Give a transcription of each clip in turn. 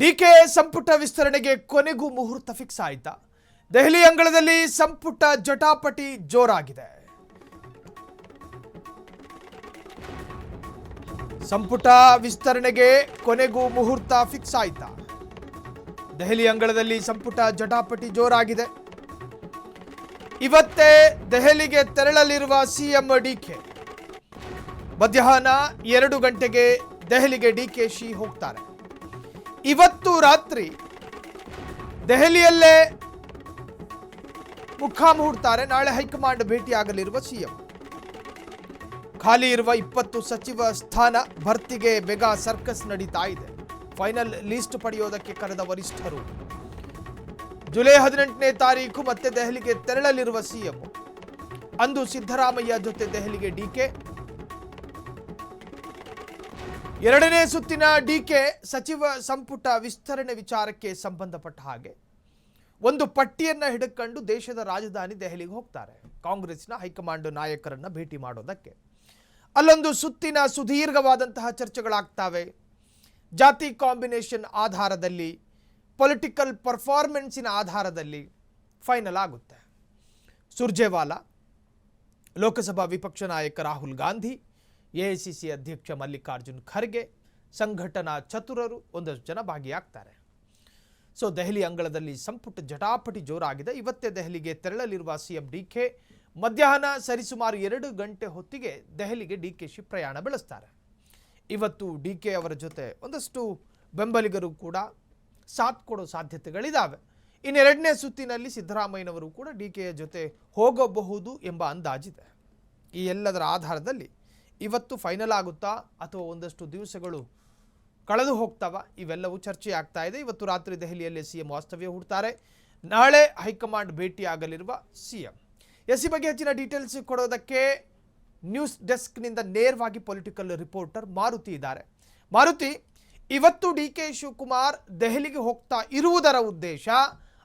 DK ಸಂಪುಟ ವಿಸ್ತರಣೆಗೆ ಕೊನೆಗೂ ಮುಹೂರ್ತ ಫಿಕ್ಸ್ ಆಯ್ತಾ? ದೆಹಲಿ ಅಂಗಳದಲ್ಲಿ ಸಂಪುಟ ಜಟಾಪಟಿ ಜೋರಾಗಿದೆ. ಸಂಪುಟ ವಿಸ್ತರಣೆಗೆ ಕೊನೆಗೂ ಮುಹೂರ್ತ ಫಿಕ್ಸ್ ಆಯ್ತಾ? ದೆಹಲಿ ಅಂಗಳದಲ್ಲಿ ಸಂಪುಟ ಜಟಾಪಟಿ ಜೋರಾಗಿದೆ. ಇವತ್ತೇ ದೆಹಲಿಗೆ ತೆರಳಲಿರುವ ಸಿಎಂ ಡಿಕೆ. ಮಧ್ಯಾಹ್ನ 2 ಗಂಟೆಗೆ ದೆಹಲಿಗೆ ಡಿಕೆಶಿ ಹೋಗ್ತಾರೆ. ಇವತ್ತು ರಾತ್ರಿ ದೆಹಲಿಯಲ್ಲೇ ಮುಖಾಮ ಹೂಡ್ತಾರೆ. ನಾಳೆ ಹೈಕಮಾಂಡ್ ಭೇಟಿಯಾಗಲಿರುವ ಸಿಎಂ. ಖಾಲಿ ಇರುವ 20 ಸಚಿವ ಸ್ಥಾನ ಭರ್ತಿಗೆ ಮೆಗಾ ಸರ್ಕಸ್ ನಡೀತಾ ಇದೆ. ಫೈನಲ್ ಲಿಸ್ಟ್ ಪಡೆಯೋದಕ್ಕೆ ಕರೆದ ವರಿಷ್ಠರು. ಜುಲೈ 18ನೇ ತಾರೀಕು ಮತ್ತೆ ದೆಹಲಿಗೆ ತೆರಳಲಿರುವ ಸಿಎಂ. ಅಂದು ಸಿದ್ದರಾಮಯ್ಯ ಜೊತೆ ದೆಹಲಿಗೆ ಡಿಕೆ. 2ನೇ ಸುತ್ತಿನ ಡಿಕೆ ಸಚಿವ ಸಂಪುಟ ವಿಸ್ತರಣೆ ವಿಚಾರಕ್ಕೆ ಸಂಬಂಧಪಟ್ಟ ಹಾಗೆ ಒಂದು ಪಟ್ಟಿಯನ್ನ ಹಿಡಿಕೊಂಡು ದೇಶದ ರಾಜಧಾನಿ ದೆಹಲಿಗೆ ಹೋಗ್ತಾರೆ. ಕಾಂಗ್ರೆಸ್ನ ಹೈಕಮಾಂಡ್ ನಾಯಕರನ್ನ ಭೇಟಿ ಮಾಡೋದಕ್ಕೆ. ಅಲ್ಲೊಂದು ಸುತ್ತಿನ ಸುದೀರ್ಘವಾದಂತಹ ಚರ್ಚೆಗಳಾಗ್ತವೆ. ಜಾತಿ ಕಾಂಬಿನೇಷನ್ ಆಧಾರದಲ್ಲಿ, ಪೊಲಿಟಿಕಲ್ ಪರ್ಫಾರ್ಮೆನ್ಸಿನ ಆಧಾರದಲ್ಲಿ ಫೈನಲ್ ಆಗುತ್ತೆ. ಸುರ್ಜೇವಾಲಾ, ಲೋಕಸಭಾ ವಿಪಕ್ಷ ನಾಯಕ ರಾಹುಲ್ ಗಾಂಧಿ, ಎಐಸಿಸಿ ಅಧ್ಯಕ್ಷ ಮಲ್ಲಿಕಾರ್ಜುನ್ ಖರ್ಗೆ, ಸಂಘಟನಾ ಚತುರರು ಒಂದಷ್ಟು ಜನ ಭಾಗಿಯಾಗ್ತಾರೆ. ಸೊ ದೆಹಲಿ ಅಂಗಳದಲ್ಲಿ ಸಂಪುಟ ಜಟಾಪಟಿ ಜೋರಾಗಿದೆ. ಇವತ್ತೇ ದೆಹಲಿಗೆ ತೆರಳಲಿರುವ ಸಿಎಂ ಡಿಕೆ ಮಧ್ಯಾಹ್ನ ಸರಿಸುಮಾರು 2 ಗಂಟೆ ಹೊತ್ತಿಗೆ ದೆಹಲಿಗೆ ಡಿಕೆಶಿ ಪ್ರಯಾಣ ಬೆಳೆಸ್ತಾರೆ. ಇವತ್ತು ಡಿಕೆ ಅವರ ಜೊತೆ ಒಂದಷ್ಟು ಬೆಂಬಲಿಗರು ಕೂಡ ಸಾಥ್ ಕೊಡೋ ಸಾಧ್ಯತೆಗಳಿದ್ದಾವೆ. ಇನ್ನು 2ನೇ ಸುತ್ತಿನಲ್ಲಿ ಸಿದ್ದರಾಮಯ್ಯನವರು ಕೂಡ ಡಿಕೆಯ ಜೊತೆ ಹೋಗಬಹುದು ಎಂಬ ಅಂದಾಜಿದೆ. ಈ ಎಲ್ಲದರ ಆಧಾರದಲ್ಲಿ ಇವತ್ತು ಫೈನಲ್ ಆಗುತ್ತಾ ಅಥವಾ ಒಂದಷ್ಟು ದಿವಸಗಳು ಕಳೆದು ಹೋಗ್ತಾವ, ಇವೆಲ್ಲವೂ ಚರ್ಚೆ ಆಗ್ತಾ ಇದೆ. ಇವತ್ತು ರಾತ್ರಿ ದೆಹಲಿಯಲ್ಲಿ ಸಿಎಂ ವಾಸ್ತವ್ಯ ಹೂಡ್ತಾರೆ. ನಾಳೆ ಹೈಕಮಾಂಡ್ ಭೇಟಿಯಾಗಲಿರುವ ಸಿಎಂ. ಈ ಬಗ್ಗೆ ಹೆಚ್ಚಿನ ಡೀಟೇಲ್ಸ್ ಕೊಡೋದಕ್ಕೆ ನ್ಯೂಸ್ ಡೆಸ್ಕ್ನಿಂದ ನೇರವಾಗಿ ಪೊಲಿಟಿಕಲ್ ರಿಪೋರ್ಟರ್ ಮಾರುತಿ ಇದ್ದಾರೆ. ಮಾರುತಿ, ಇವತ್ತು ಡಿಕೆ ಶಿವಕುಮಾರ್ ದೆಹಲಿಗೆ ಹೋಗ್ತಾ ಇರುವುದರ ಉದ್ದೇಶ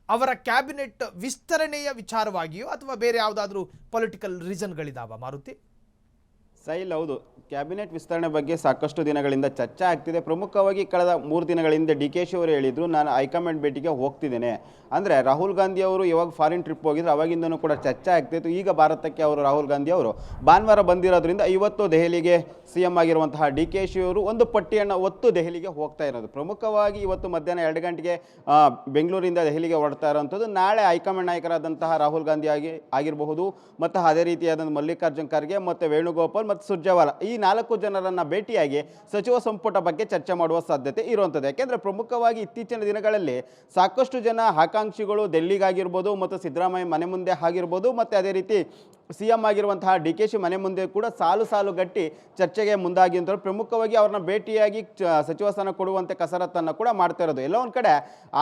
ಅವರ ಕ್ಯಾಬಿನೆಟ್ ವಿಸ್ತರಣೆಯ ವಿಚಾರವಾಗಿಯೋ ಅಥವಾ ಬೇರೆ ಯಾವುದಾದ್ರೂ ಪೊಲಿಟಿಕಲ್ ರೀಸನ್ಗಳಿದಾವ? ಮಾರುತಿ, ಸೈಲ್, ಹೌದು, ಕ್ಯಾಬಿನೆಟ್ ವಿಸ್ತರಣೆ ಬಗ್ಗೆ ಸಾಕಷ್ಟು ದಿನಗಳಿಂದ ಚರ್ಚೆ ಆಗ್ತಿದೆ. ಪ್ರಮುಖವಾಗಿ ಕಳೆದ 3 ದಿನಗಳಿಂದ ಡಿಕೆಶಿ ಅವರು ಹೇಳಿದ್ರು, ನಾನು ಹೈಕಮಾಂಡ್ ಭೇಟಿಗೆ ಹೋಗ್ತಿದ್ದೇನೆ. ಅಂದರೆ ರಾಹುಲ್ ಗಾಂಧಿ ಅವರು ಯಾವಾಗ ಫಾರಿನ್ ಟ್ರಿಪ್ ಹೋಗಿದ್ರು ಅವಾಗಿಂದನೂ ಕೂಡ ಚರ್ಚೆ ಆಗ್ತಿತ್ತು. ಈಗ ಭಾರತಕ್ಕೆ ಅವರು ರಾಹುಲ್ ಗಾಂಧಿ ಅವರು ಭಾನುವಾರ ಬಂದಿರೋದ್ರಿಂದ ಇವತ್ತು ದೆಹಲಿಗೆ ಸಿಎಂ ಆಗಿರುವಂತಹ ಡಿಕೆಶಿ ಅವರು ಒಂದು ಪಟ್ಟಿಯನ್ನು ಒತ್ತು ದೆಹಲಿಗೆ ಹೋಗ್ತಾ ಇರೋದು. ಪ್ರಮುಖವಾಗಿ ಇವತ್ತು ಮಧ್ಯಾಹ್ನ 2 ಗಂಟೆಗೆ ಬೆಂಗಳೂರಿಂದ ದೆಹಲಿಗೆ ಹೊರಡ್ತಾ ಇರೋವಂಥದ್ದು. ನಾಳೆ ಹೈಕಮಾಂಡ್ ನಾಯಕರಾದಂತಹ ರಾಹುಲ್ ಗಾಂಧಿ ಆಗಿರಬಹುದು, ಮತ್ತು ಅದೇ ರೀತಿಯಾದಂಥ ಮಲ್ಲಿಕಾರ್ಜುನ್ ಖರ್ಗೆ ಮತ್ತು ವೇಣುಗೋಪಾಲ್ ಮತ್ತು ಸುರ್ಜೇವಾಲಾ, ಈ 4 ಜನರನ್ನು ಭೇಟಿಯಾಗಿ ಸಚಿವ ಸಂಪುಟ ಬಗ್ಗೆ ಚರ್ಚೆ ಮಾಡುವ ಸಾಧ್ಯತೆ ಇರುವಂಥದ್ದು. ಯಾಕೆಂದರೆ ಪ್ರಮುಖವಾಗಿ ಇತ್ತೀಚಿನ ದಿನಗಳಲ್ಲಿ ಸಾಕಷ್ಟು ಜನ ಆಕಾಂಕ್ಷಿಗಳು ಡೆಲ್ಲಿಗಾಗಿರ್ಬೋದು ಮತ್ತು ಸಿದ್ದರಾಮಯ್ಯ ಮನೆ ಮುಂದೆ ಆಗಿರ್ಬೋದು ಮತ್ತು ಅದೇ ರೀತಿ ಸಿಎಂ ಆಗಿರುವಂತಹ ಡಿಕೆಶಿ ಮನೆ ಮುಂದೆ ಕೂಡ ಸಾಲು ಗಟ್ಟಿ ಚರ್ಚೆಗೆ ಮುಂದಾಗಿ ಅಂತ ಪ್ರಮುಖವಾಗಿ ಅವ್ರನ್ನ ಭೇಟಿಯಾಗಿ ಸಚಿವ ಸ್ಥಾನ ಕೊಡುವಂತೆ ಕಸರತ್ತನ್ನು ಕೂಡ ಮಾಡ್ತಾ ಇರೋದು. ಎಲ್ಲೋ ಒಂದು ಕಡೆ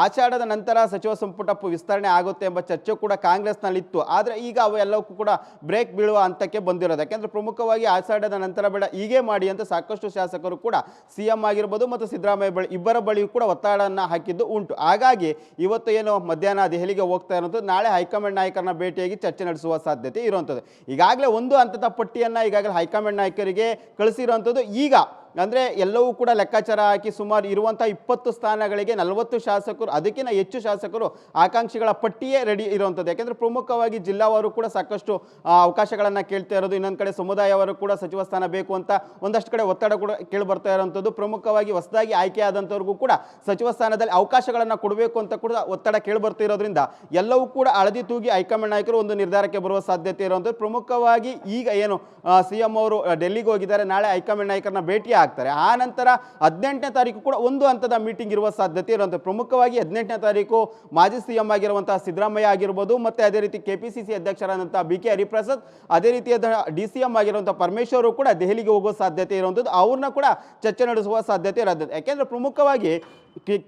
ಆಷಾಢದ ನಂತರ ಸಚಿವ ಸಂಪುಟ ವಿಸ್ತರಣೆ ಆಗುತ್ತೆ ಎಂಬ ಚರ್ಚೆ ಕೂಡ ಕಾಂಗ್ರೆಸ್ನಲ್ಲಿತ್ತು. ಆದರೆ ಈಗ ಅವೆಲ್ಲವಕ್ಕೂ ಕೂಡ ಬ್ರೇಕ್ ಬೀಳುವ ಹಂತಕ್ಕೆ ಬಂದಿರೋದು. ಯಾಕೆಂದರೆ ಪ್ರಮುಖವಾಗಿ ಆಷಾಢದ ನಂತರ ಬೇಡ, ಹೀಗೆ ಮಾಡಿ ಅಂತ ಸಾಕಷ್ಟು ಶಾಸಕರು ಕೂಡ ಸಿಎಂ ಆಗಿರ್ಬೋದು ಮತ್ತು ಸಿದ್ದರಾಮಯ್ಯ ಇಬ್ಬರ ಬಳಿಯೂ ಕೂಡ ಒತ್ತಡವನ್ನು ಹಾಕಿದ್ದು ಉಂಟು. ಹಾಗಾಗಿ ಇವತ್ತು ಏನು ಮಧ್ಯಾಹ್ನ ದೆಹಲಿಗೆ ಹೋಗ್ತಾ ಇರೋದು, ನಾಳೆ ಹೈಕಮಾಂಡ್ ನಾಯಕರನ್ನ ಭೇಟಿಯಾಗಿ ಚರ್ಚೆ ನಡೆಸುವ ಸಾಧ್ಯತೆ ಇರುವಂಥದ್ದು. ಈಗಾಗಲೇ ಒಂದು ಹಂತದ ಪಟ್ಟಿಯನ್ನು ಈಗಾಗಲೇ ಹೈಕಮಾಂಡ್ ನಾಯಕರಿಗೆ ಕಳಿಸಿರುವಂಥದ್ದು. ಈಗ ಅಂದರೆ ಎಲ್ಲವೂ ಕೂಡ ಲೆಕ್ಕಾಚಾರ ಹಾಕಿ ಸುಮಾರು ಇರುವಂಥ 20 ಸ್ಥಾನಗಳಿಗೆ 40 ಶಾಸಕರು, ಅದಕ್ಕಿಂತ ಹೆಚ್ಚು ಶಾಸಕರು ಆಕಾಂಕ್ಷಿಗಳ ಪಟ್ಟಿಯೇ ರೆಡಿ ಇರುವಂಥದ್ದು. ಯಾಕೆಂದರೆ ಪ್ರಮುಖವಾಗಿ ಜಿಲ್ಲಾವಾರು ಕೂಡ ಸಾಕಷ್ಟು ಅವಕಾಶಗಳನ್ನು ಕೇಳ್ತಾ ಇರೋದು. ಇನ್ನೊಂದು ಕಡೆ ಸಮುದಾಯವರು ಕೂಡ ಸಚಿವ ಸ್ಥಾನ ಬೇಕು ಅಂತ ಒಂದಷ್ಟು ಕಡೆ ಒತ್ತಡ ಕೂಡ ಕೇಳಿ ಬರ್ತಾ ಇರೋವಂಥದ್ದು. ಪ್ರಮುಖವಾಗಿ ಹೊಸದಾಗಿ ಆಯ್ಕೆಯಾದಂಥವ್ರಿಗೂ ಕೂಡ ಸಚಿವ ಸ್ಥಾನದಲ್ಲಿ ಅವಕಾಶಗಳನ್ನು ಕೊಡಬೇಕು ಅಂತ ಕೂಡ ಒತ್ತಡ ಕೇಳಿ ಬರ್ತಾ ಇರೋದ್ರಿಂದ ಎಲ್ಲವೂ ಕೂಡ ಹಳದಿ ತೂಗಿ ಹೈಕಮಾಂಡ್ ನಾಯಕರು ಒಂದು ನಿರ್ಧಾರಕ್ಕೆ ಬರುವ ಸಾಧ್ಯತೆ ಇರುವಂಥದ್ದು. ಪ್ರಮುಖವಾಗಿ ಈಗ ಏನು ಸಿಎಂ ಅವರು ಡೆಲ್ಲಿಗೆ ಹೋಗಿದ್ದಾರೆ, ನಾಳೆ ಹೈಕಮಾಂಡ್ ನಾಯಕರನ್ನ ಭೇಟಿ ಆಗ್ತಾರೆ. ಆ ನಂತರ 18ನೇ ತಾರೀಕು ಕೂಡ ಒಂದು ಹಂತದ ಮೀಟಿಂಗ್ ಇರುವ ಸಾಧ್ಯತೆ ಇರುವಂಥ. ಪ್ರಮುಖವಾಗಿ 18ನೇ ತಾರೀಕು ಮಾಜಿ ಸಿಎಂ ಆಗಿರುವಂತಹ ಸಿದ್ದರಾಮಯ್ಯ ಆಗಿರ್ಬೋದು ಮತ್ತು ಅದೇ ರೀತಿ ಕೆಪಿಸಿಸಿ ಅಧ್ಯಕ್ಷರಾದಂತಹ BK ಹರಿಪ್ರಸಾದ್, ಅದೇ ರೀತಿಯಾದ DCM ಆಗಿರುವಂತಹ ಪರಮೇಶ್ವರ್ ಕೂಡ ದೆಹಲಿಗೆ ಹೋಗುವ ಸಾಧ್ಯತೆ ಇರುವಂಥದ್ದು. ಅವ್ರನ್ನ ಕೂಡ ಚರ್ಚೆ ನಡೆಸುವ ಸಾಧ್ಯತೆ ಇರೋದು. ಯಾಕೆಂದರೆ ಪ್ರಮುಖವಾಗಿ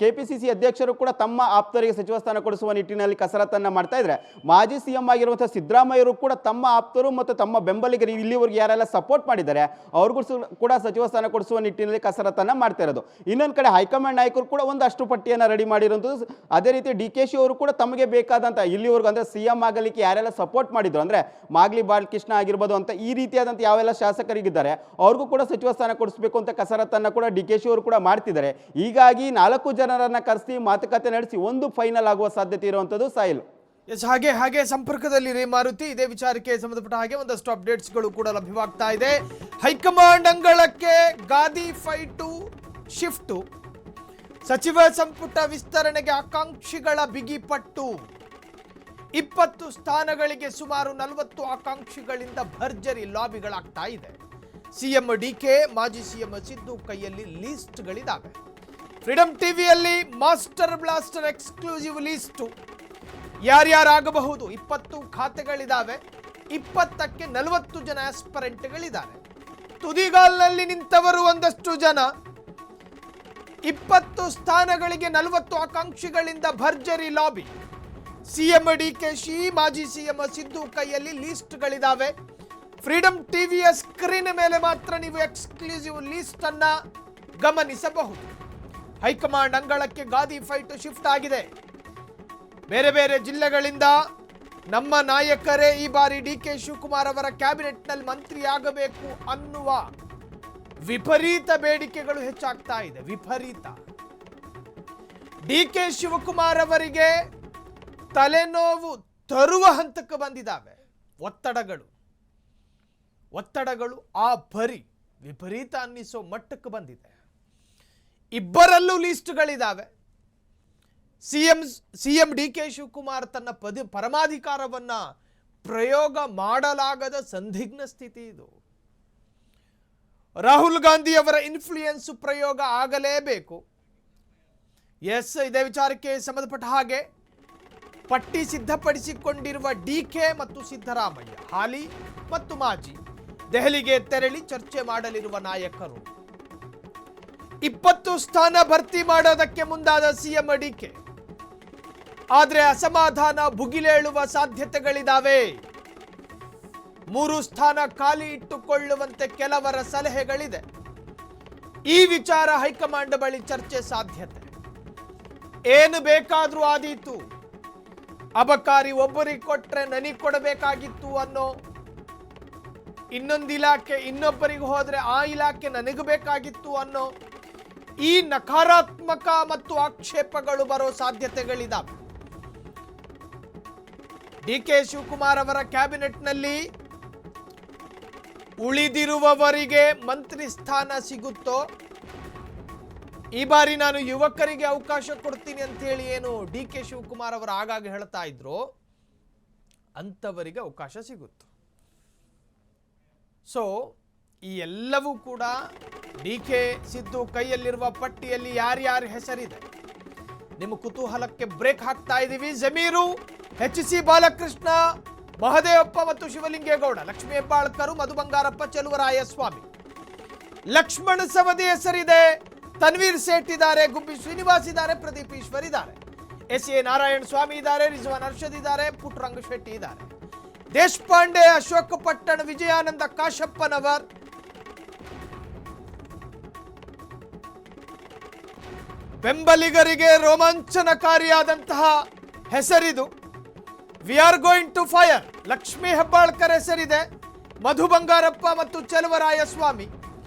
ಕೆಪಿಸಿಸಿ ಅಧ್ಯಕ್ಷರು ಕೂಡ ತಮ್ಮ ಆಪ್ತರಿಗೆ ಸಚಿವ ಸ್ಥಾನ ಕೊಡಿಸುವ ನಿಟ್ಟಿನಲ್ಲಿ ಕಸರತ್ತನ್ನು ಮಾಡ್ತಾ ಇದ್ದಾರೆ. ಮಾಜಿ ಸಿಎಂ ಆಗಿರುವಂತಹ ಸಿದ್ದರಾಮಯ್ಯರು ಕೂಡ ತಮ್ಮ ಆಪ್ತರು ಮತ್ತು ತಮ್ಮ ಬೆಂಬಲಿಗರು ಇಲ್ಲಿವರೆಗೆ ಯಾರೆಲ್ಲ ಸಪೋರ್ಟ್ ಮಾಡಿದ್ದಾರೆ ಅವ್ರಿಗೂ ಕೂಡ ಸಚಿವ ಸ್ಥಾನ ಕೊಡಿಸುವ ಕೊಡಿಸುವ ನಿಟ್ಟಿನಲ್ಲಿ ಕಸರತ್ತನ್ನು ಮಾಡ್ತಾ ಇರೋದು. ಇನ್ನೊಂದು ಕಡೆ ಹೈಕಮಾಂಡ್ ನಾಯಕರು ಕೂಡ ಒಂದಷ್ಟು ಪಟ್ಟಿಯನ್ನು ರೆಡಿ ಮಾಡಿರೋದು. ಅದೇ ರೀತಿ DK ಶಿ ಅವರು ಕೂಡ ತಮಗೆ ಬೇಕಾದಂಥ ಇಲ್ಲಿವರೆಗೂ ಅಂದರೆ CM ಆಗಲಿಕ್ಕೆ ಯಾರೆಲ್ಲ ಸಪೋರ್ಟ್ ಮಾಡಿದ್ರು ಅಂದರೆ ಮಾಗಲಿ ಬಾಲಕೃಷ್ಣ ಆಗಿರ್ಬೋದು ಅಂತ ಈ ರೀತಿಯಾದಂಥ ಯಾವೆಲ್ಲ ಶಾಸಕರಿಗಿದ್ದಾರೆ ಅವ್ರಿಗೂ ಕೂಡ ಸಚಿವ ಸ್ಥಾನ ಕೊಡಿಸಬೇಕು ಅಂತ ಕಸರತ್ತನ್ನು ಕೂಡ DK ಶಿ ಅವರು ಕೂಡ ಮಾಡ್ತಿದ್ದಾರೆ. ಹೀಗಾಗಿ 4 ಜನರನ್ನು ಕರೆಸಿ ಮಾತುಕತೆ ನಡೆಸಿ ಒಂದು ಫೈನಲ್ ಆಗುವ ಸಾಧ್ಯತೆ ಇರುವಂಥದ್ದು ಸಾಯಿಲ್. ಎಸ್, ಹಾಗೆ ಸಂಪರ್ಕದಲ್ಲಿ ಮಾರುತಿ. ಇದೇ ವಿಚಾರಕ್ಕೆ ಸಂಬಂಧಪಟ್ಟ ಹಾಗೆ ಒಂದಷ್ಟು ಅಪ್ಡೇಟ್ಸ್ಗಳು ಕೂಡ ಲಭ್ಯವಾಗ್ತಾ ಇದೆ. ಹೈಕಮಾಂಡ್ ಅಂಗಳಕ್ಕೆ ಗಾದಿ ಫೈಟು ಶಿಫ್ಟು, ಸಚಿವ ಸಂಪುಟ ವಿಸ್ತರಣೆಗೆ ಆಕಾಂಕ್ಷಿಗಳ ಬಿಗಿಪಟ್ಟು. 20 ಸ್ಥಾನಗಳಿಗೆ ಸುಮಾರು 40 ಆಕಾಂಕ್ಷಿಗಳಿಂದ ಭರ್ಜರಿ ಲಾಬಿಗಳಾಗ್ತಾ ಇದೆ. CM DK, ಮಾಜಿ CM ಸಿದ್ದು ಕೈಯಲ್ಲಿ ಲೀಸ್ಟ್ಗಳಿದ್ದಾವೆ. ಫ್ರೀಡಂ ಟಿವಿಯಲ್ಲಿ ಮಾಸ್ಟರ್ ಬ್ಲಾಸ್ಟರ್ ಎಕ್ಸ್ಕ್ಲೂಸಿವ್ ಲೀಸ್ಟು. ಯಾರ್ಯಾರಾಗಬಹುದು? 20 ಖಾತೆಗಳಿದ್ದಾವೆ. 20ಕ್ಕೆ 40 ಜನ ಆಸ್ಪರೆಂಟ್ಗಳಿದ್ದಾರೆ. ತುದಿಗಾಲ್ನಲ್ಲಿ ನಿಂತವರು ಒಂದಷ್ಟು ಜನ. 20 ಸ್ಥಾನಗಳಿಗೆ 40 ಆಕಾಂಕ್ಷಿಗಳಿಂದ ಭರ್ಜರಿ ಲಾಬಿ. CM DK ಶಿ, ಮಾಜಿ CM ಸಿದ್ದು ಕೈಯಲ್ಲಿ ಲೀಸ್ಟ್ಗಳಿದ್ದಾವೆ. ಫ್ರೀಡಂ ಟಿವಿಯ ಸ್ಕ್ರೀನ್ ಮೇಲೆ ಮಾತ್ರ ನೀವು ಎಕ್ಸ್ಕ್ಲೂಸಿವ್ ಲೀಸ್ಟ್ ಅನ್ನ ಗಮನಿಸಬಹುದು. ಹೈಕಮಾಂಡ್ ಅಂಗಳಕ್ಕೆ ಗಾದಿ ಫೈಟ್ ಶಿಫ್ಟ್ ಆಗಿದೆ. ಬೇರೆ ಬೇರೆ ಜಿಲ್ಲೆಗಳಿಂದ ನಮ್ಮ ನಾಯಕರೇ ಈ ಬಾರಿ DK ಶಿವಕುಮಾರ್ ಅವರ ಕ್ಯಾಬಿನೆಟ್ನಲ್ಲಿ ಮಂತ್ರಿಯಾಗಬೇಕು ಅನ್ನುವ ವಿಪರೀತ ಬೇಡಿಕೆಗಳು ಹೆಚ್ಚಾಗ್ತಾ ಇದೆ. ವಿಪರೀತ. DK ಶಿವಕುಮಾರ್ ಅವರಿಗೆ ತಲೆನೋವು ತರುವ ಹಂತಕ್ಕೆ ಬಂದಿದ್ದಾವೆ. ಒತ್ತಡಗಳು ಆ ಬರಿ ವಿಪರೀತ ಅನ್ನಿಸೋ ಮಟ್ಟಕ್ಕೆ ಬಂದಿದೆ. ಇಬ್ಬರಲ್ಲೂ ಲೀಸ್ಟ್ಗಳಿದ್ದಾವೆ. ಸಿಎಂ DK ಶಿವಕುಮಾರ್ ತನ್ನ ಪರಮಾಧಿಕಾರವನ್ನ ಪ್ರಯೋಗ ಮಾಡಲಾಗದ ಸಂದಿಗ್ಧ ಸ್ಥಿತಿ ಇದು. ರಾಹುಲ್ ಗಾಂಧಿ ಅವರ ಇನ್ಫ್ಲೂಯೆನ್ಸ್ ಪ್ರಯೋಗ ಆಗಲೇಬೇಕು. ಎಸ್, ಇದೇ ವಿಚಾರಕ್ಕೆ ಸಂಬಂಧಪಟ್ಟ ಹಾಗೆ ಪಟ್ಟಿ ಸಿದ್ಧಪಡಿಸಿಕೊಂಡಿರುವ DK ಮತ್ತು ಸಿದ್ದರಾಮಯ್ಯ, ಹಾಲಿ ಮತ್ತು ಮಾಜಿ, ದೆಹಲಿಗೆ ತೆರಳಿ ಚರ್ಚೆ ಮಾಡಲಿರುವ ನಾಯಕರು. 20 ಸ್ಥಾನ ಭರ್ತಿ ಮಾಡೋದಕ್ಕೆ ಮುಂದಾದ CM DK. ಆದರೆ ಅಸಮಾಧಾನ ಭುಗಿಲೇಳುವ ಸಾಧ್ಯತೆಗಳಿದ್ದಾವೆ. 3 ಸ್ಥಾನ ಖಾಲಿ ಇಟ್ಟುಕೊಳ್ಳುವಂತೆ ಕೆಲವರ ಸಲಹೆಗಳಿದೆ. ಈ ವಿಚಾರ ಹೈಕಮಾಂಡ್ ಬಳಿ ಚರ್ಚೆ ಸಾಧ್ಯತೆ. ಏನು ಬೇಕಾದ್ರೂ ಆದೀತು, ಅಬಕಾರಿ ಒಬ್ಬರಿಗೆ ಕೊಟ್ರೆ ನನಗೆ ಕೊಡಬೇಕಾಗಿತ್ತು ಅನ್ನೋ, ಇನ್ನೊಂದು ಇಲಾಖೆ ಇನ್ನೊಬ್ಬರಿಗೆ ಹೋದ್ರೆ ಆ ಇಲಾಖೆ ನನಗೆ ಬೇಕಾಗಿತ್ತು ಅನ್ನೋ ಈ ನಕಾರಾತ್ಮಕ ಮತ್ತು ಆಕ್ಷೇಪಗಳು ಬರೋ ಸಾಧ್ಯತೆಗಳಿದ್ದಾವೆ. DK ಶಿವಕುಮಾರ್ ಅವರ ಕ್ಯಾಬಿನೆಟ್ನಲ್ಲಿ ಉಳಿದಿರುವವರಿಗೆ ಮಂತ್ರಿ ಸ್ಥಾನ ಸಿಗುತ್ತೋ? ಈ ಬಾರಿ ನಾನು ಯುವಕರಿಗೆ ಅವಕಾಶ ಕೊಡ್ತೀನಿ ಅಂತ ಹೇಳಿ ಏನು DK ಶಿವಕುಮಾರ್ ಅವರು ಆಗಾಗ ಹೇಳ್ತಾ ಇದ್ರು, ಅಂತವರಿಗೆ ಅವಕಾಶ ಸಿಗುತ್ತೋ? ಸೊ ಈ ಎಲ್ಲವೂ ಕೂಡ DK ಸಿದ್ದು ಕೈಯಲ್ಲಿರುವ ಪಟ್ಟಿಯಲ್ಲಿ ಯಾರ್ಯಾರ ಹೆಸರಿದೆ ನಿಮ್ಮ ಕುತೂಹಲಕ್ಕೆ ಬ್ರೇಕ್ ಹಾಕ್ತಾ ಇದ್ದೀವಿ. ಜಮೀರು, HC ಬಾಲಕೃಷ್ಣ, ಮಹದೇವಪ್ಪ ಮತ್ತು ಶಿವಲಿಂಗೇಗೌಡ, ಲಕ್ಷ್ಮೀ ಹೆಬ್ಬಾಳ್ಕರ್, ಮಧು ಬಂಗಾರಪ್ಪ, ಚೆಲುವರಾಯಸ್ವಾಮಿ, ಲಕ್ಷ್ಮಣ ಸವದಿ ಹೆಸರಿದೆ, ತನ್ವೀರ್ ಸೇಠ್ ಇದ್ದಾರೆ, ಗುಬ್ಬಿ ಶ್ರೀನಿವಾಸ್ ಇದ್ದಾರೆ, ಪ್ರದೀಪ್ ಈಶ್ವರ್ ಇದ್ದಾರೆ, SA ನಾರಾಯಣ ಸ್ವಾಮಿ ಇದ್ದಾರೆ, ರಿಜ್ವಾನ್ ಅರ್ಷದ್ ಇದ್ದಾರೆ, ಪುಟ್ಟರಂಗ ಶೆಟ್ಟಿ ಇದ್ದಾರೆ, ದೇಶಪಾಂಡೆ, ಅಶೋಕ್ ಪಟ್ಟಣ, ವಿಜಯಾನಂದ ಕಾಶಪ್ಪನವರ್, ಬೆಂಬಲಿಗರಿಗೆ ರೋಮಾಂಚನಕಾರಿಯಾದಂತಹ ಹೆಸರಿದು. We are going to fire. Lakshmi Hebbalkar ಹೆಸರಿದೆ, ಮಧು ಬಂಗಾರಪ್ಪ ಮತ್ತು ಚೆಲುವರಾಯಸ್ವಾಮಿ,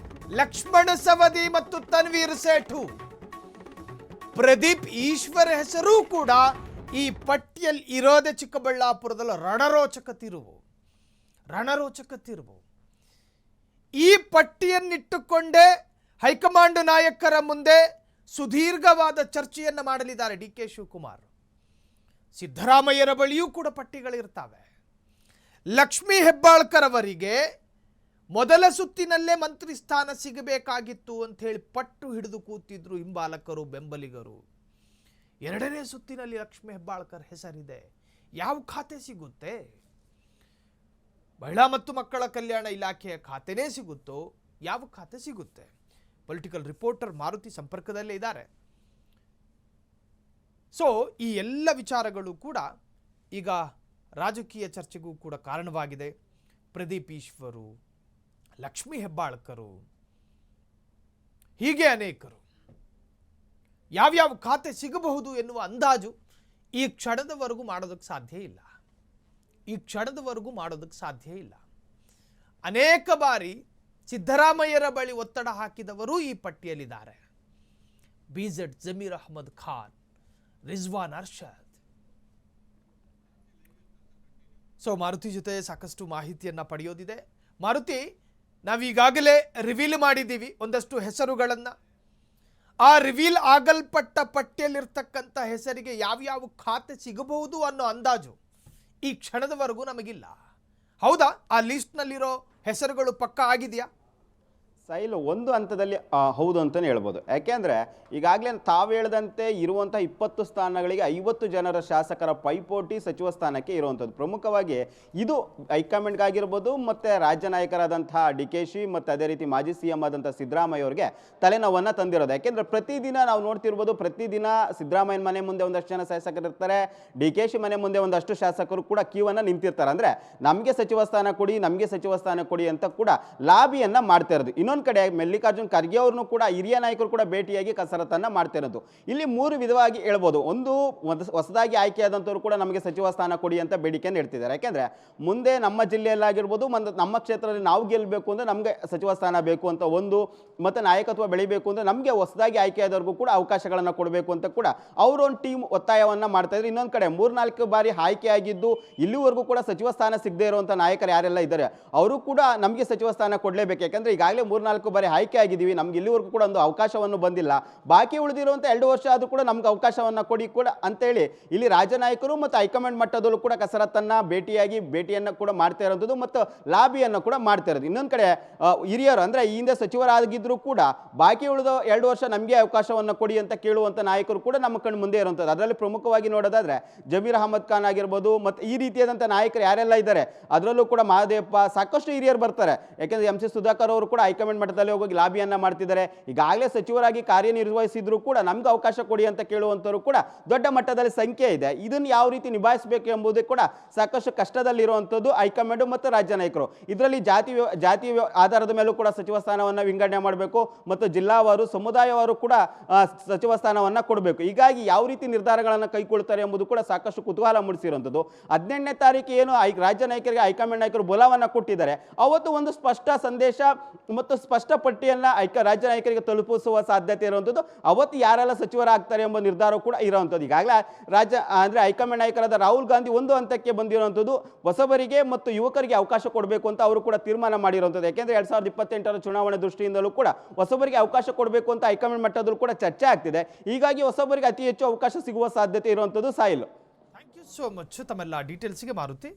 ಲಕ್ಷ್ಮಣ ಸವದಿ ಮತ್ತು ತನ್ವೀರ್ ಸೇಠು, ಪ್ರದೀಪ್ ಈಶ್ವರ್ ಹೆಸರು ಕೂಡ ಈ ಪಟ್ಟಿಯಲ್ಲಿ ಇರೋದೇ. ಚಿಕ್ಕಬಳ್ಳಾಪುರದಲ್ಲಿ ರಣರೋಚಕ ತಿರುವು. ಈ ಪಟ್ಟಿಯನ್ನಿಟ್ಟುಕೊಂಡೇ ಹೈಕಮಾಂಡ್ ನಾಯಕರ ಮುಂದೆ ಸುದೀರ್ಘವಾದ ಚರ್ಚೆಯನ್ನು ಮಾಡಲಿದ್ದಾರೆ DK ಶಿವಕುಮಾರ್. ಸಿದ್ದರಾಮಯ್ಯರ ಬಳಿಯೂ ಕೂಡ ಪಟ್ಟಿಗಳಿರ್ತವೆ. ಲಕ್ಷ್ಮೀ ಹೆಬ್ಬಾಳ್ಕರ್ ಅವರಿಗೆ ಮೊದಲ ಸುತ್ತಿನಲ್ಲೇ ಮಂತ್ರಿ ಸ್ಥಾನ ಸಿಗಬೇಕಾಗಿತ್ತು ಅಂತ ಹೇಳಿ ಪಟ್ಟು ಹಿಡಿದು ಕೂತಿದ್ರು ಹಿಂಬಾಲಕರು, ಬೆಂಬಲಿಗರು. ಎರಡನೇ ಸುತ್ತಿನಲ್ಲಿ ಲಕ್ಷ್ಮೀ ಹೆಬ್ಬಾಳ್ಕರ್ ಹೆಸರಿದೆ. ಯಾವ ಖಾತೆ ಸಿಗುತ್ತೆ? ಮಹಿಳಾ ಮತ್ತು ಮಕ್ಕಳ ಕಲ್ಯಾಣ ಇಲಾಖೆಯ ಖಾತೆನೇ ಸಿಗುತ್ತೋ? ಯಾವ ಖಾತೆ ಸಿಗುತ್ತೆ? ಪೊಲಿಟಿಕಲ್ ರಿಪೋರ್ಟರ್ ಮಾರುತಿ ಸಂಪರ್ಕದಲ್ಲೇ ಇದ್ದಾರೆ. ಸೊ ಈ ಎಲ್ಲ ವಿಚಾರಗಳು ಕೂಡ ಈಗ ರಾಜಕೀಯ ಚರ್ಚೆಗೂ ಕೂಡ ಕಾರಣವಾಗಿದೆ. ಪ್ರದೀಪ್ ಈಶ್ವರು, ಲಕ್ಷ್ಮೀ ಹೆಬ್ಬಾಳ್ಕರು, ಹೀಗೆ ಅನೇಕರು. ಯಾವ್ಯಾವ ಖಾತೆ ಸಿಗಬಹುದು ಎನ್ನುವ ಅಂದಾಜು ಈ ಕ್ಷಣದವರೆಗೂ ಮಾಡೋದಕ್ಕೆ ಸಾಧ್ಯ ಇಲ್ಲ. ಅನೇಕ ಬಾರಿ ಸಿದ್ದರಾಮಯ್ಯರ ಬಳಿ ಒತ್ತಡ ಹಾಕಿದವರು ಈ ಪಟ್ಟಿಯಲ್ಲಿದ್ದಾರೆ. BZ ಜಮೀರ್ ಅಹ್ಮದ್ ಖಾನ್, ರಿಜ್ವಾನ್ ಅರ್ಷದ್. ಸೊ ಮಾರುತಿ ಜೊತೆ ಸಾಕಷ್ಟು ಮಾಹಿತಿಯನ್ನು ಪಡೆಯೋದಿದೆ. ಮಾರುತಿ, ನಾವೀಗಾಗಲೇ ರಿವೀಲ್ ಮಾಡಿದ್ದೀವಿ ಒಂದಷ್ಟು ಹೆಸರುಗಳನ್ನು. ಆ ರಿವೀಲ್ ಆಗಲ್ಪಟ್ಟ ಪಟ್ಟಿಯಲ್ಲಿರ್ತಕ್ಕಂಥ ಹೆಸರಿಗೆ ಯಾವ್ಯಾವ ಖಾತೆ ಸಿಗಬಹುದು ಅನ್ನೋ ಅಂದಾಜು ಈ ಕ್ಷಣದವರೆಗೂ ನಮಗಿಲ್ಲ. ಹೌದಾ? ಆ ಲಿಸ್ಟ್ನಲ್ಲಿರೋ ಹೆಸರುಗಳು ಪಕ್ಕಾ ಆಗಿದೆಯಾ? ಸೈಲ್ ಒಂದು ಹಂತದಲ್ಲಿ ಹೌದು ಅಂತಲೇ ಹೇಳ್ಬೋದು. ಯಾಕೆಂದರೆ ಈಗಾಗಲೇ ತಾವು ಹೇಳಿದಂತೆ ಇರುವಂಥ 20 ಸ್ಥಾನಗಳಿಗೆ 50 ಜನರ ಶಾಸಕರ ಪೈಪೋಟಿ ಸಚಿವ ಸ್ಥಾನಕ್ಕೆ ಇರುವಂಥದ್ದು. ಪ್ರಮುಖವಾಗಿ ಇದು ಹೈಕಮಾಂಡ್ಗಾಗಿರ್ಬೋದು ಮತ್ತು ರಾಜ್ಯ ನಾಯಕರಾದಂಥ DK ಶಿ ಮತ್ತು ಅದೇ ರೀತಿ ಮಾಜಿ CM ಆದಂಥ ಸಿದ್ದರಾಮಯ್ಯ ಅವರಿಗೆ ತಲೆನೋವನ್ನು ತಂದಿರೋದು. ಯಾಕೆಂದರೆ ಪ್ರತಿದಿನ ನಾವು ನೋಡ್ತಿರ್ಬೋದು, ಪ್ರತಿದಿನ ಸಿದ್ದರಾಮಯ್ಯನ ಮನೆ ಮುಂದೆ ಒಂದಷ್ಟು ಜನ ಶಾಸಕರು ಇರ್ತಾರೆ, DK ಶಿ ಮನೆ ಮುಂದೆ ಒಂದಷ್ಟು ಶಾಸಕರು ಕೂಡ ಕ್ಯೂವನ್ನು ನಿಂತಿರ್ತಾರೆ. ಅಂದರೆ ನಮಗೆ ಸಚಿವ ಸ್ಥಾನ ಕೊಡಿ ಅಂತ ಕೂಡ ಲಾಬಿಯನ್ನು ಮಾಡ್ತಾ ಇರೋದು. ಇನ್ನೊಂದು ಕಡೆ ಮಲ್ಲಿಕಾರ್ಜುನ್ ಖರ್ಗೆ ಅವ್ರನ್ನು ಕೂಡ ಹಿರಿಯ ನಾಯಕರು ಕೂಡ ಭೇಟಿಯಾಗಿ ಕಸರತ್ತನ್ನು ಮಾಡ್ತಾ ಇರೋದು. ಇಲ್ಲಿ 3 ವಿಧವಾಗಿ ಹೇಳ್ಬೋದು. ಒಂದು, ಹೊಸದಾಗಿ ಆಯ್ಕೆಯಾದಂಥವ್ರು ಕೂಡ ನಮಗೆ ಸಚಿವ ಸ್ಥಾನ ಕೊಡಿ ಅಂತ ಬೇಡಿಕೆಯನ್ನು ಇಡ್ತಿದ್ದಾರೆ. ಯಾಕೆಂದರೆ ಮುಂದೆ ನಮ್ಮ ಜಿಲ್ಲೆಯಲ್ಲಾಗಿರ್ಬೋದು, ನಮ್ಮ ಕ್ಷೇತ್ರದಲ್ಲಿ ನಾವು ಗೆಲ್ಲಬೇಕು ಅಂದರೆ ನಮಗೆ ಸಚಿವ ಸ್ಥಾನ ಬೇಕು ಅಂತ ಒಂದು, ಮತ್ತು ನಾಯಕತ್ವ ಬೆಳಿಬೇಕು ಅಂದರೆ ನಮಗೆ ಹೊಸದಾಗಿ ಆಯ್ಕೆಯಾದವ್ರಿಗೂ ಕೂಡ ಅವಕಾಶಗಳನ್ನು ಕೊಡಬೇಕು ಅಂತ ಕೂಡ ಅವರೊಂದು ಟೀಮ್ ಒತ್ತಾಯವನ್ನು ಮಾಡ್ತಾ ಇದ್ದಾರೆ. ಇನ್ನೊಂದು ಕಡೆ 3-4 ಬಾರಿ ಆಯ್ಕೆಯಾಗಿದ್ದು ಇಲ್ಲಿವರೆಗೂ ಕೂಡ ಸಚಿವ ಸ್ಥಾನ ಸಿಗದೇ ಇರುವಂಥ ನಾಯಕರು ಯಾರೆಲ್ಲ ಇದ್ದಾರೆ ಅವರು ಕೂಡ ನಮಗೆ ಸಚಿವ ಸ್ಥಾನ ಕೊಡಲೇಬೇಕು. ಯಾಕೆಂದರೆ ಈಗಾಗಲೇ 3-4 ಬಾರಿ ಆಯ್ಕೆ ಆಗಿದ್ದೀವಿ, ನಮ್ಗೆ ಇಲ್ಲಿವರೆಗೂ ಕೂಡ ಒಂದು ಅವಕಾಶವನ್ನು ಬಂದಿಲ್ಲ, ಬಾಕಿ ಉಳಿದಿರುವಂಥ 2 ವರ್ಷ ಆದರೂ ಕೂಡ ನಮ್ಗೆ ಅವಕಾಶವನ್ನು ಕೊಡಿ ಕೂಡ ಅಂತೇಳಿ ಇಲ್ಲಿ ರಾಜ್ಯ ನಾಯಕರು ಮತ್ತು ಹೈಕಮಾಂಡ್ ಮಟ್ಟದಲ್ಲೂ ಕೂಡ ಕಸರತ್ತನ್ನು ಭೇಟಿಯನ್ನು ಕೂಡ ಮಾಡ್ತಾ ಇರೋದು ಮತ್ತು ಲಾಬಿಯನ್ನು ಕೂಡ ಮಾಡ್ತಾ ಇರೋದು. ಇನ್ನೊಂದು ಕಡೆ ಹಿರಿಯರು ಅಂದರೆ ಈ ಹಿಂದೆ ಸಚಿವರಾಗಿದ್ದರೂ ಕೂಡ ಬಾಕಿ ಉಳಿದ 2 ವರ್ಷ ನಮಗೆ ಅವಕಾಶವನ್ನು ಕೊಡಿ ಅಂತ ಕೇಳುವಂಥ ನಾಯಕರು ಕೂಡ ನಮ್ಮ ಕಣ್ಣು ಮುಂದೆ ಇರುವಂಥದ್ದು. ಅದರಲ್ಲಿ ಪ್ರಮುಖವಾಗಿ ನೋಡೋದಾದರೆ ಜಮೀರ್ ಅಹ್ಮದ್ ಖಾನ್ ಆಗಿರ್ಬೋದು, ಮತ್ತು ಈ ರೀತಿಯಾದಂಥ ನಾಯಕರು ಯಾರೆಲ್ಲ ಇದ್ದಾರೆ ಅದರಲ್ಲೂ ಕೂಡ ಮಹದೇವಪ್ಪ, ಸಾಕಷ್ಟು ಹಿರಿಯರು ಬರ್ತಾರೆ. ಯಾಕೆಂದರೆ MC ಸುಧಾಕರ್ ಅವರು ಕೂಡ ಹೈಕಮಾಂಡ್ ಮಟ್ಟದಲ್ಲಿ ಹೋಗಿ ಲಾಬಿಯನ್ನು ಮಾಡ್ತಿದ್ದಾರೆ. ಈಗಾಗಲೇ ಸಚಿವರಾಗಿ ಕಾರ್ಯನಿರ್ವಹಿಸಿದ್ರು ಕೂಡ ನಮ್ಗೆ ಅವಕಾಶ ಕೊಡಿ ಅಂತ ಕೇಳುವಂಥವ್ರು ಕೂಡ ದೊಡ್ಡ ಮಟ್ಟದಲ್ಲಿ ಸಂಖ್ಯೆ ಇದೆ. ಇದನ್ನು ಯಾವ ರೀತಿ ನಿಭಾಯಿಸಬೇಕು ಎಂಬುದೇ ಕೂಡ ಸಾಕಷ್ಟು ಕಷ್ಟದಲ್ಲಿರುವಂಥದ್ದು ಹೈಕಮಾಂಡ್ ಮತ್ತು ರಾಜ್ಯ ನಾಯಕರು. ಇದರಲ್ಲಿ ಜಾತಿ ಆಧಾರದ ಮೇಲೂ ಕೂಡ ಸಚಿವ ಸ್ಥಾನವನ್ನು ವಿಂಗಡಣೆ ಮಾಡಬೇಕು ಮತ್ತು ಜಿಲ್ಲಾವಾರು ಸಮುದಾಯವಾರು ಕೂಡ ಸಚಿವ ಸ್ಥಾನವನ್ನು ಕೊಡಬೇಕು. ಹೀಗಾಗಿ ಯಾವ ರೀತಿ ನಿರ್ಧಾರಗಳನ್ನು ಕೈಗೊಳ್ತಾರೆ ಎಂಬುದು ಕೂಡ ಸಾಕಷ್ಟು ಕುತೂಹಲ ಮೂಡಿಸಿರುವಂಥದ್ದು. 18ನೇ ತಾರೀಕು ಏನು ರಾಜ್ಯ ನಾಯಕರಿಗೆ ಹೈಕಮಾಂಡ್ ನಾಯಕರು ಬೋಲಾವನ್ನು ಕೊಟ್ಟಿದ್ದಾರೆ, ಅವತ್ತು ಒಂದು ಸ್ಪಷ್ಟ ಸಂದೇಶ ಮತ್ತು ಸ್ಪಷ್ಟ ಪಟ್ಟಿಯನ್ನು ರಾಜ್ಯ ನಾಯಕರಿಗೆ ತಲುಪಿಸುವ ಸಾಧ್ಯತೆ ಇರುವಂಥದ್ದು. ಅವತ್ತು ಯಾರೆಲ್ಲ ಸಚಿವರಾಗ್ತಾರೆ ಎಂಬ ನಿರ್ಧಾರ ಕೂಡ ಇರುವಂಥದ್ದು. ಈಗಾಗಲೇ ಹೈಕಮಾಂಡ್ ನಾಯಕರಾದ ರಾಹುಲ್ ಗಾಂಧಿ ಒಂದು ಹಂತಕ್ಕೆ ಬಂದಿರುವಂಥದ್ದು, ಹೊಸಬರಿಗೆ ಮತ್ತು ಯುವಕರಿಗೆ ಅವಕಾಶ ಕೊಡಬೇಕು ಅಂತ ಅವರು ಕೂಡ ತೀರ್ಮಾನ ಮಾಡಿರುವಂಥದ್ದು. ಯಾಕೆಂದರೆ 2028ರ ಚುನಾವಣೆ ದೃಷ್ಟಿಯಿಂದಲೂ ಕೂಡ ಹೊಸಬರಿಗೆ ಅವಕಾಶ ಕೊಡಬೇಕು ಅಂತ ಹೈಕಮಾಂಡ್ ಮಟ್ಟದಲ್ಲೂ ಕೂಡ ಚರ್ಚೆ ಆಗ್ತಿದೆ. ಹೀಗಾಗಿ ಹೊಸಬರಿಗೆ ಅತಿ ಹೆಚ್ಚು ಅವಕಾಶ ಸಿಗುವ ಸಾಧ್ಯತೆ ಇರುವಂಥದ್ದು. Soil, thank you so much ತಮ್ಮೆಲ್ಲ ಡೀಟೇಲ್ಸ್ಗೆ ಮಾರುತಿ.